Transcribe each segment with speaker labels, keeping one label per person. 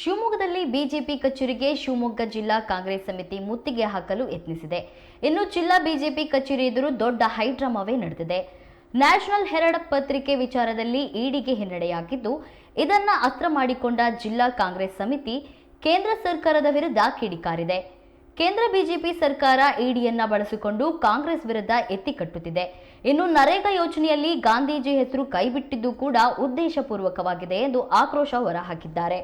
Speaker 1: ಶಿವಮೊಗ್ಗದಲ್ಲಿ ಬಿಜೆಪಿ ಕಚೇರಿಗೆ ಶಿವಮೊಗ್ಗ ಜಿಲ್ಲಾ ಕಾಂಗ್ರೆಸ್ ಸಮಿತಿ ಮುತ್ತಿಗೆ ಹಾಕಲು ಯತ್ನಿಸಿದೆ. ಇನ್ನು ಜಿಲ್ಲಾ ಬಿಜೆಪಿ ಕಚೇರಿ ಎದುರು ದೊಡ್ಡ ಹೈಡ್ರಾಮಾವೇ ನಡೆದಿದೆ. ನ್ಯಾಷನಲ್ ಹೆರಾಲ್ಡ್ ಪತ್ರಿಕೆ ವಿಚಾರದಲ್ಲಿ ಇಡಿಗೆ ಹಿನ್ನಡೆಯಾಗಿದ್ದು, ಇದನ್ನ ಅಸ್ತ್ರ ಮಾಡಿಕೊಂಡ ಜಿಲ್ಲಾ ಕಾಂಗ್ರೆಸ್ ಸಮಿತಿ ಕೇಂದ್ರ ಸರ್ಕಾರದ ವಿರುದ್ಧ ಕಿಡಿಕಾರಿದೆ. ಕೇಂದ್ರ ಬಿಜೆಪಿ ಸರ್ಕಾರ ಇಡಿಯನ್ನ ಬಳಸಿಕೊಂಡು ಕಾಂಗ್ರೆಸ್ ವಿರುದ್ಧ ಎತ್ತಿಕಟ್ಟುತ್ತಿದೆ. ಇನ್ನು ನರೇಗಾ ಯೋಜನೆಯಲ್ಲಿ ಗಾಂಧೀಜಿ ಹೆಸರು ಕೈಬಿಟ್ಟಿದ್ದು ಕೂಡ ಉದ್ದೇಶಪೂರ್ವಕವಾಗಿದೆ ಎಂದು ಆಕ್ರೋಶ ಹೊರಹಾಕಿದ್ದಾರೆ.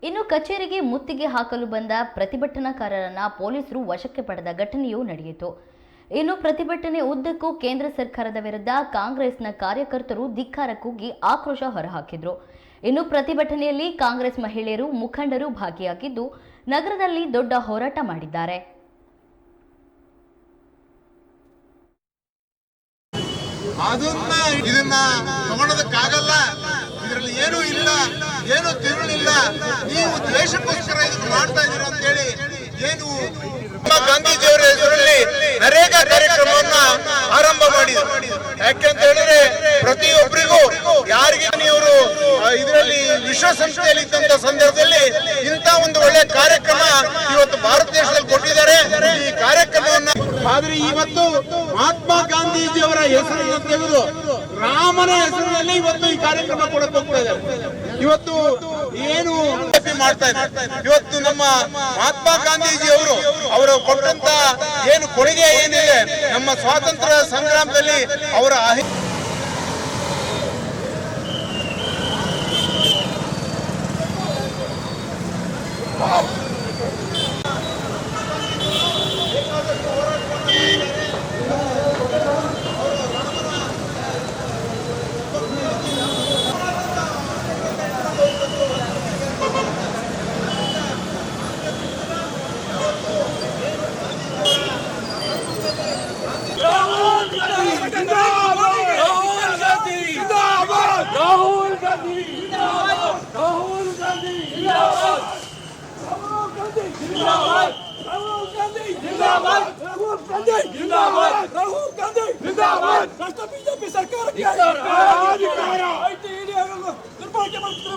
Speaker 1: ಇನ್ನು ಕಚೇರಿಗೆ ಮುತ್ತಿಗೆ ಹಾಕಲು ಬಂದ ಪ್ರತಿಭಟನಾಕಾರರನ್ನ ಪೊಲೀಸರು ವಶಕ್ಕೆ ಪಡೆದ ಘಟನೆಯೂ ನಡೆಯಿತು. ಇನ್ನು ಪ್ರತಿಭಟನೆ ಉದ್ದಕ್ಕೂ ಕೇಂದ್ರ ಸರ್ಕಾರದ ವಿರುದ್ಧ ಕಾಂಗ್ರೆಸ್ನ ಕಾರ್ಯಕರ್ತರು ಧಿಕ್ಕಾರ ಕೂಗಿ ಆಕ್ರೋಶ ಹೊರಹಾಕಿದ್ರು. ಇನ್ನು ಪ್ರತಿಭಟನೆಯಲ್ಲಿ ಕಾಂಗ್ರೆಸ್ ಮಹಿಳೆಯರು, ಮುಖಂಡರು ಭಾಗಿಯಾಗಿದ್ದು ನಗರದಲ್ಲಿ ದೊಡ್ಡ ಹೋರಾಟ ಮಾಡಿದ್ದಾರೆ.
Speaker 2: ಇದನ್ನ ತಗೊಳ್ಳೋದಕ್ಕಾಗಲ್ಲ, ಇದರಲ್ಲಿ ಏನೂ ಇಲ್ಲ, ಏನು ತಿರುಳಿಲ್ಲ, ನೀವು ದೇಶಕ್ಕೋಸ್ಕರ ಇದನ್ನು ಮಾಡ್ತಾ ಇದ್ದೀರ ಅಂತ ಹೇಳಿ ಏನು ಗಾಂಧೀಜಿಯವರ ಹೆಸರಲ್ಲಿ ನರೇಗಾ ಕಾರ್ಯಕ್ರಮವನ್ನ ಆರಂಭ ಮಾಡಿದ್ರು. ಯಾಕೆಂತ ಹೇಳಿದ್ರೆ ಪ್ರತಿಯೊಬ್ಬರಿಗೂ ಯಾರಿಗೆ ನೀವು ಇದರಲ್ಲಿ ವಿಶ್ವಸಂಸ್ಥೆಯಲ್ಲಿ ಇದ್ದಂತ ಸಂದರ್ಭದಲ್ಲಿ ಇಂಥ ಒಂದು ಒಳ್ಳೆ ಕಾರ್ಯಕ್ರಮ ಇವತ್ತು ಭಾರತ ದೇಶದಲ್ಲಿ ಕೊಟ್ಟಿದ್ದಾರೆ. ಈ ಕಾರ್ಯಕ್ರಮವನ್ನ ಆದ್ರೆ ಇವತ್ತು ಮಹಾತ್ಮ ಗಾಂಧೀಜಿಯವರ ಹೆಸರನ್ನು ತೆಗೆದು ರಾಮನ ಹೆಸರಿನಲ್ಲಿ ಇವತ್ತು ಈ ಕಾರ್ಯಕ್ರಮ ಕೊಡಕ್ಕೆ ಹೋಗ್ತಾ ಇದ್ದಾರೆ. ಇವತ್ತು ಏನು ಮಾಡ್ತಾ ಇದ್ದಾರೆ, ಇವತ್ತು ನಮ್ಮ ಮಹಾತ್ಮ ಗಾಂಧೀಜಿ ಅವರು ಕೊಟ್ಟಂತ ಏನು ಕೊಡುಗೆ ಏನಿದೆ ನಮ್ಮ ಸ್ವಾತಂತ್ರ್ಯ ಸಂಗ್ರಾಮದಲ್ಲಿ ಅವರ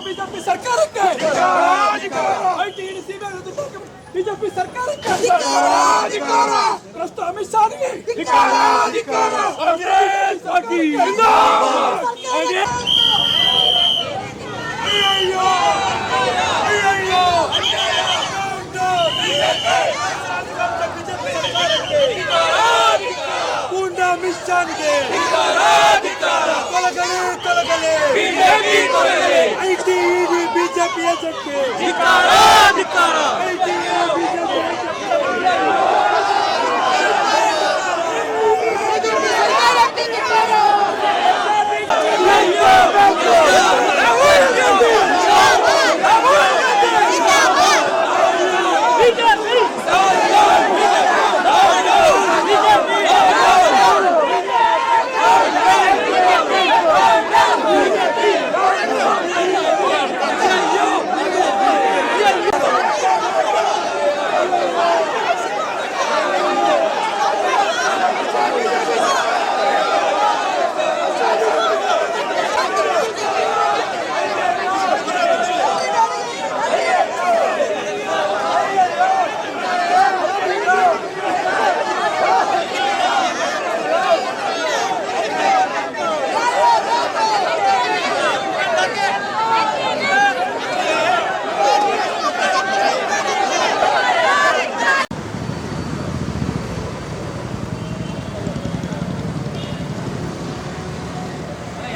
Speaker 3: ಬಿಜೆಪಿ ಸರ್ಕಾರಕ್ಕೆ ಬಿಜೆಪಿ ಸರ್ಕಾರಕ್ಕೆ ಭ್ರಷ್ಟ ಅಮಿತ್ ಶಾಗೆ ಪೂರ್ಣ ಮಿಷನ್ಗೆ ತೊಲಗಲೇ ಐಟಿ ಬಿಜೆಪಿ ಏಜೆಂಟ್ಗೆ